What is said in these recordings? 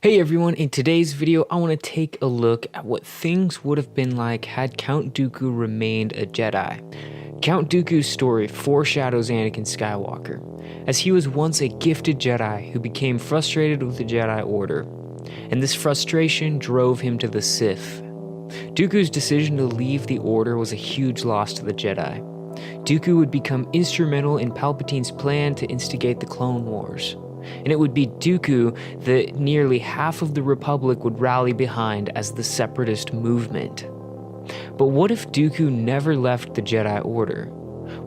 Hey everyone, in today's video I want to take a look at what things would have been like had Count Dooku remained a Jedi. Count Dooku's story foreshadows Anakin Skywalker, as he was once a gifted Jedi who became frustrated with the Jedi Order, and this frustration drove him to the Sith. Dooku's decision to leave the Order was a huge loss to the Jedi. Dooku would become instrumental in Palpatine's plan to instigate the Clone Wars. And it would be Dooku that nearly half of the Republic would rally behind as the separatist movement. But what if Dooku never left the Jedi Order?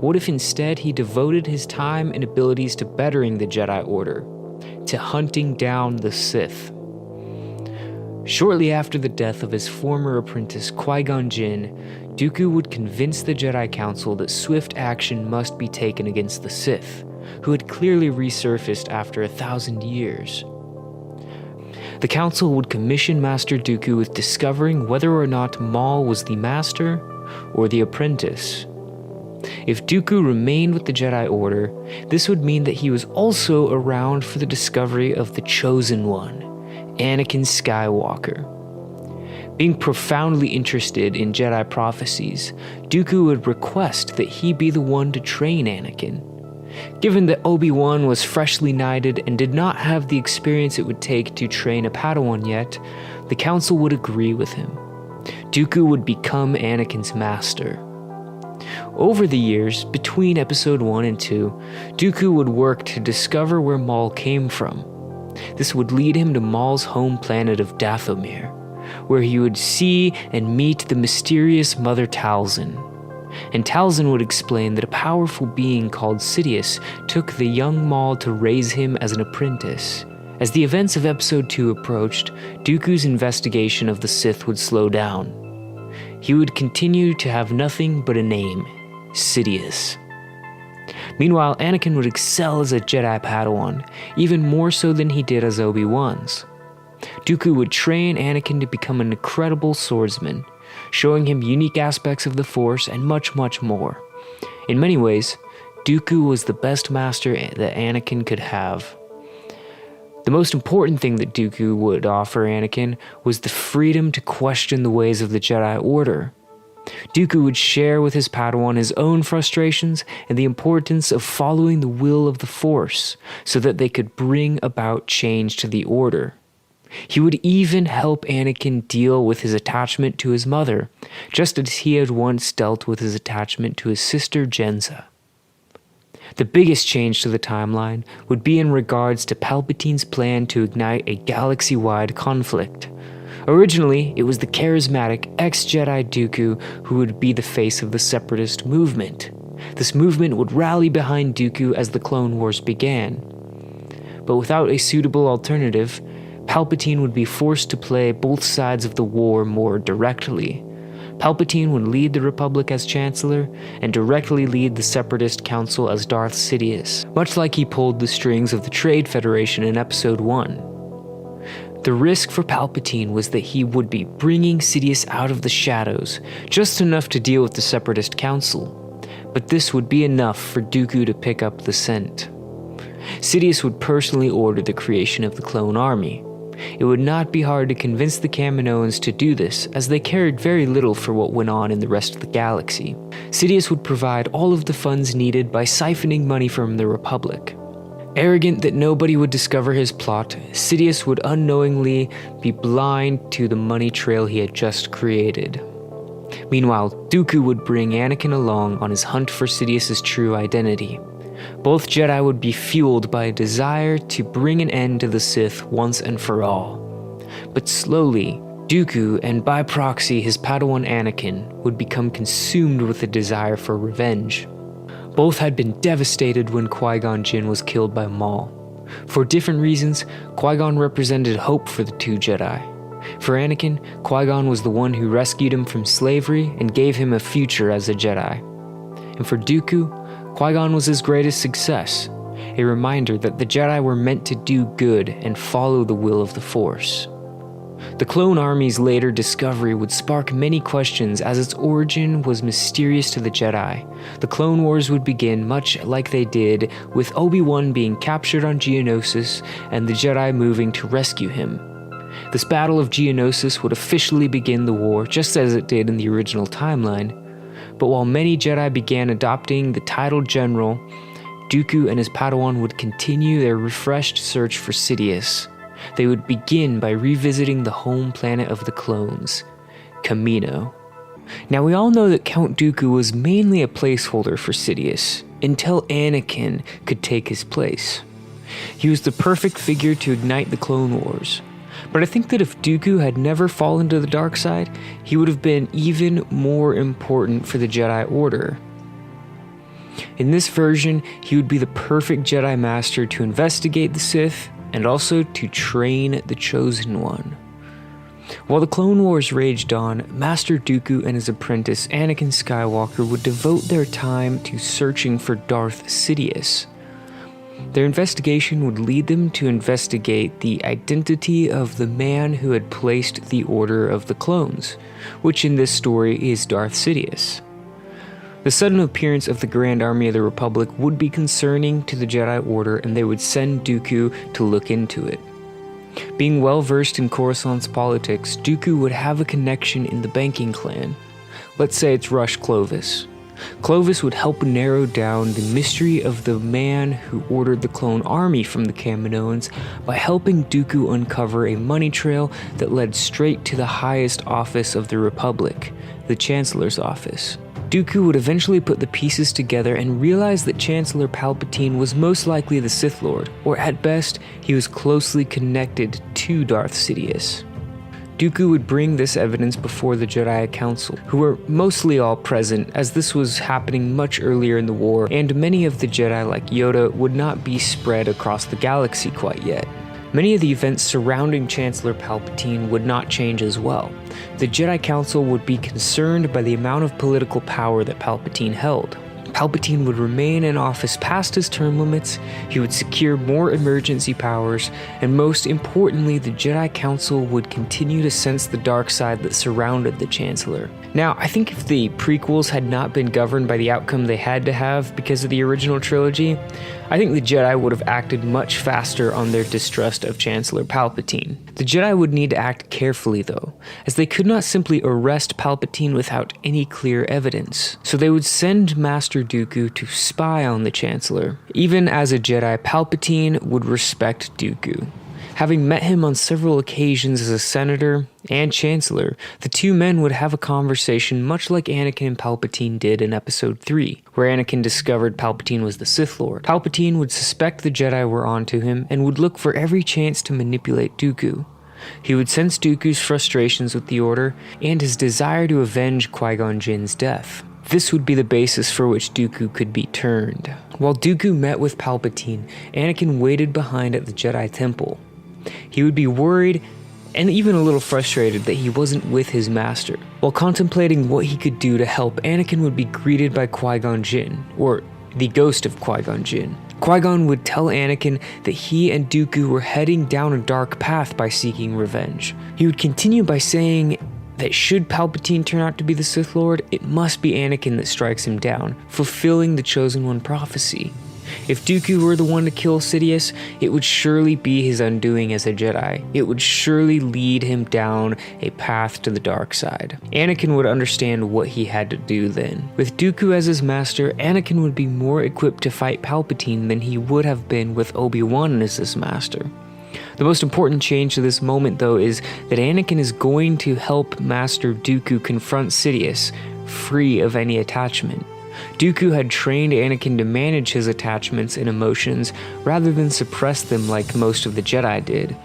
What if instead he devoted his time and abilities to bettering the Jedi Order, to hunting down the Sith? Shortly after the death of his former apprentice Qui-Gon Jinn, Dooku would convince the Jedi Council that swift action must be taken against the Sith, who had clearly resurfaced after 1,000 years. The council would commission Master Dooku with discovering whether or not Maul was the master or the apprentice. If Dooku remained with the Jedi Order, this would mean that he was also around for the discovery of the Chosen One, Anakin Skywalker. Being profoundly interested in Jedi prophecies, Dooku would request that he be the one to train Anakin. Given that Obi-Wan was freshly knighted and did not have the experience it would take to train a Padawan yet, the council would agree with him. Dooku would become Anakin's master. Over the years, between Episode 1 and 2, Dooku would work to discover where Maul came from. This would lead him to Maul's home planet of Dathomir, where he would see and meet the mysterious Mother Talzin. And Talzin would explain that a powerful being called Sidious took the young Maul to raise him as an apprentice. As the events of Episode 2 approached, Dooku's investigation of the Sith would slow down. He would continue to have nothing but a name, Sidious. Meanwhile, Anakin would excel as a Jedi Padawan, even more so than he did as Obi-Wan's. Dooku would train Anakin to become an incredible swordsman, showing him unique aspects of the Force and much, much more. In many ways, Dooku was the best master that Anakin could have. The most important thing that Dooku would offer Anakin was the freedom to question the ways of the Jedi Order. Dooku would share with his Padawan his own frustrations and the importance of following the will of the Force so that they could bring about change to the Order. He would even help Anakin deal with his attachment to his mother, just as he had once dealt with his attachment to his sister Jenza. The biggest change to the timeline would be in regards to Palpatine's plan to ignite a galaxy-wide conflict. Originally, it was the charismatic ex-Jedi Dooku who would be the face of the separatist movement. This movement would rally behind Dooku as the Clone Wars began. But without a suitable alternative, Palpatine would be forced to play both sides of the war more directly. Palpatine would lead the Republic as Chancellor, and directly lead the Separatist Council as Darth Sidious, much like he pulled the strings of the Trade Federation in Episode 1. The risk for Palpatine was that he would be bringing Sidious out of the shadows, just enough to deal with the Separatist Council. But this would be enough for Dooku to pick up the scent. Sidious would personally order the creation of the clone army. It would not be hard to convince the Kaminoans to do this, as they cared very little for what went on in the rest of the galaxy. Sidious would provide all of the funds needed by siphoning money from the Republic. Arrogant that nobody would discover his plot, Sidious would unknowingly be blind to the money trail he had just created. Meanwhile, Dooku would bring Anakin along on his hunt for Sidious's true identity. Both Jedi would be fueled by a desire to bring an end to the Sith once and for all. But slowly, Dooku, and by proxy his Padawan Anakin, would become consumed with a desire for revenge. Both had been devastated when Qui-Gon Jinn was killed by Maul. For different reasons, Qui-Gon represented hope for the two Jedi. For Anakin, Qui-Gon was the one who rescued him from slavery and gave him a future as a Jedi. And for Dooku, Qui-Gon was his greatest success, a reminder that the Jedi were meant to do good and follow the will of the Force. The clone army's later discovery would spark many questions, as its origin was mysterious to the Jedi. The Clone Wars would begin much like they did, with Obi-Wan being captured on Geonosis and the Jedi moving to rescue him. This battle of Geonosis would officially begin the war, just as it did in the original timeline. But while many Jedi began adopting the title General, Dooku and his Padawan would continue their refreshed search for Sidious. They would begin by revisiting the home planet of the clones, Kamino. Now we all know that Count Dooku was mainly a placeholder for Sidious, until Anakin could take his place. He was the perfect figure to ignite the Clone Wars. But I think that if Dooku had never fallen to the dark side, he would have been even more important for the Jedi Order. In this version, he would be the perfect Jedi Master to investigate the Sith and also to train the Chosen One. While the Clone Wars raged on, Master Dooku and his apprentice Anakin Skywalker would devote their time to searching for Darth Sidious. Their investigation would lead them to investigate the identity of the man who had placed the Order of the Clones, which in this story is Darth Sidious. The sudden appearance of the Grand Army of the Republic would be concerning to the Jedi Order, and they would send Dooku to look into it. Being well versed in Coruscant's politics, Dooku would have a connection in the banking clan. Let's say it's Rush Clovis. Clovis would help narrow down the mystery of the man who ordered the clone army from the Kaminoans by helping Dooku uncover a money trail that led straight to the highest office of the Republic, the Chancellor's office. Dooku would eventually put the pieces together and realize that Chancellor Palpatine was most likely the Sith Lord, or at best, he was closely connected to Darth Sidious. Dooku would bring this evidence before the Jedi Council, who were mostly all present as this was happening much earlier in the war, and many of the Jedi like Yoda would not be spread across the galaxy quite yet. Many of the events surrounding Chancellor Palpatine would not change as well. The Jedi Council would be concerned by the amount of political power that Palpatine held. Palpatine would remain in office past his term limits, he would secure more emergency powers, and most importantly, the Jedi Council would continue to sense the dark side that surrounded the Chancellor. Now, I think if the prequels had not been governed by the outcome they had to have because of the original trilogy, I think the Jedi would have acted much faster on their distrust of Chancellor Palpatine. The Jedi would need to act carefully though, as they could not simply arrest Palpatine without any clear evidence. So they would send Master Dooku to spy on the Chancellor. Even as a Jedi, Palpatine would respect Dooku. Having met him on several occasions as a senator and chancellor, the two men would have a conversation much like Anakin and Palpatine did in Episode 3, where Anakin discovered Palpatine was the Sith Lord. Palpatine would suspect the Jedi were onto him and would look for every chance to manipulate Dooku. He would sense Dooku's frustrations with the Order and his desire to avenge Qui-Gon Jinn's death. This would be the basis for which Dooku could be turned. While Dooku met with Palpatine, Anakin waited behind at the Jedi Temple. He would be worried and even a little frustrated that he wasn't with his master. While contemplating what he could do to help, Anakin would be greeted by Qui-Gon Jinn, or the ghost of Qui-Gon Jinn. Qui-Gon would tell Anakin that he and Dooku were heading down a dark path by seeking revenge. He would continue by saying that should Palpatine turn out to be the Sith Lord, it must be Anakin that strikes him down, fulfilling the Chosen One prophecy. If Dooku were the one to kill Sidious, it would surely be his undoing as a Jedi. It would surely lead him down a path to the dark side. Anakin would understand what he had to do then. With Dooku as his master, Anakin would be more equipped to fight Palpatine than he would have been with Obi-Wan as his master. The most important change to this moment, though, is that Anakin is going to help Master Dooku confront Sidious, free of any attachment. Dooku had trained Anakin to manage his attachments and emotions rather than suppress them like most of the Jedi did.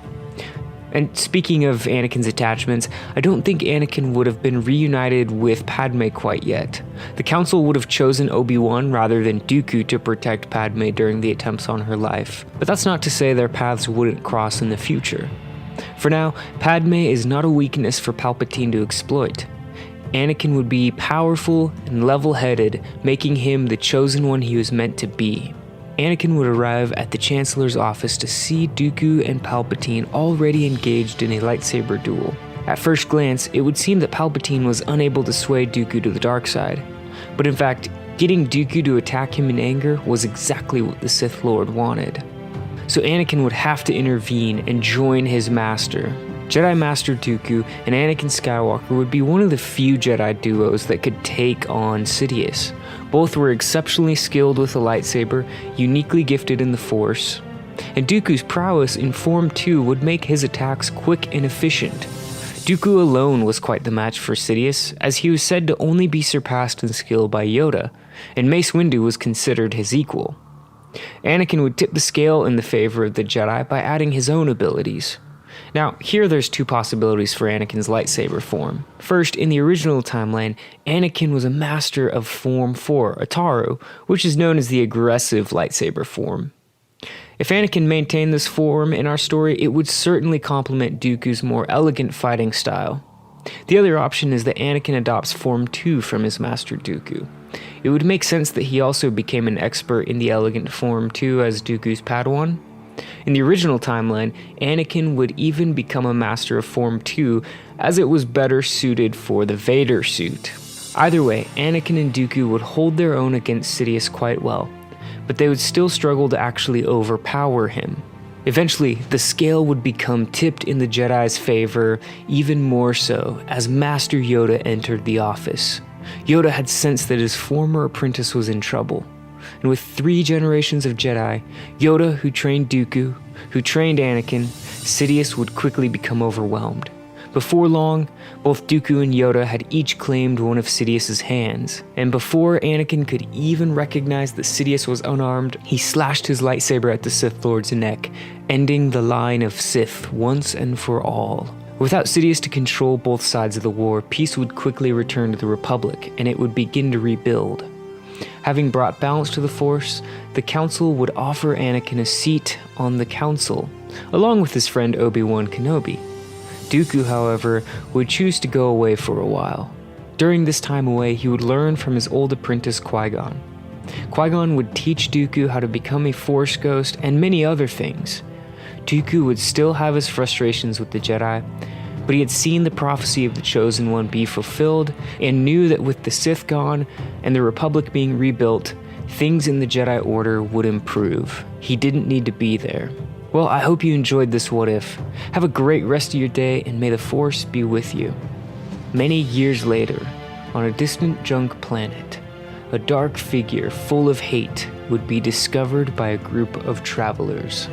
And speaking of Anakin's attachments, I don't think Anakin would have been reunited with Padme quite yet. The Council would have chosen Obi-Wan rather than Dooku to protect Padme during the attempts on her life. But that's not to say their paths wouldn't cross in the future. For now, Padme is not a weakness for Palpatine to exploit. Anakin would be powerful and level-headed, making him the chosen one he was meant to be. Anakin would arrive at the Chancellor's office to see Dooku and Palpatine already engaged in a lightsaber duel. At first glance, it would seem that Palpatine was unable to sway Dooku to the dark side. But in fact, getting Dooku to attack him in anger was exactly what the Sith Lord wanted. So Anakin would have to intervene and join his master, Jedi Master Dooku and Anakin Skywalker would be one of the few Jedi duos that could take on Sidious. Both were exceptionally skilled with a lightsaber, uniquely gifted in the Force, and Dooku's prowess in Form 2 would make his attacks quick and efficient. Dooku alone was quite the match for Sidious, as he was said to only be surpassed in skill by Yoda, and Mace Windu was considered his equal. Anakin would tip the scale in the favor of the Jedi by adding his own abilities. Now, here there's two possibilities for Anakin's lightsaber form. First, in the original timeline, Anakin was a master of Form 4, Ataru, which is known as the aggressive lightsaber form. If Anakin maintained this form in our story, it would certainly complement Dooku's more elegant fighting style. The other option is that Anakin adopts Form 2 from his master Dooku. It would make sense that he also became an expert in the elegant Form 2 as Dooku's Padawan. In the original timeline, Anakin would even become a master of Form 2 as it was better suited for the Vader suit. Either way, Anakin and Dooku would hold their own against Sidious quite well, but they would still struggle to actually overpower him. Eventually, the scale would become tipped in the Jedi's favor even more so as Master Yoda entered the office. Yoda had sensed that his former apprentice was in trouble, and with 3 generations of Jedi, Yoda who trained Dooku, who trained Anakin, Sidious would quickly become overwhelmed. Before long, both Dooku and Yoda had each claimed one of Sidious's hands, and before Anakin could even recognize that Sidious was unarmed, he slashed his lightsaber at the Sith Lord's neck, ending the line of Sith once and for all. Without Sidious to control both sides of the war, peace would quickly return to the Republic, and it would begin to rebuild. Having brought balance to the Force, the Council would offer Anakin a seat on the Council, along with his friend Obi-Wan Kenobi. Dooku, however, would choose to go away for a while. During this time away, he would learn from his old apprentice Qui-Gon. Qui-Gon would teach Dooku how to become a Force ghost and many other things. Dooku would still have his frustrations with the Jedi, but he had seen the prophecy of the Chosen One be fulfilled and knew that with the Sith gone and the Republic being rebuilt, things in the Jedi Order would improve. He didn't need to be there. Well, I hope you enjoyed this What If. Have a great rest of your day, and may the Force be with you. Many years later, on a distant junk planet, a dark figure full of hate would be discovered by a group of travelers.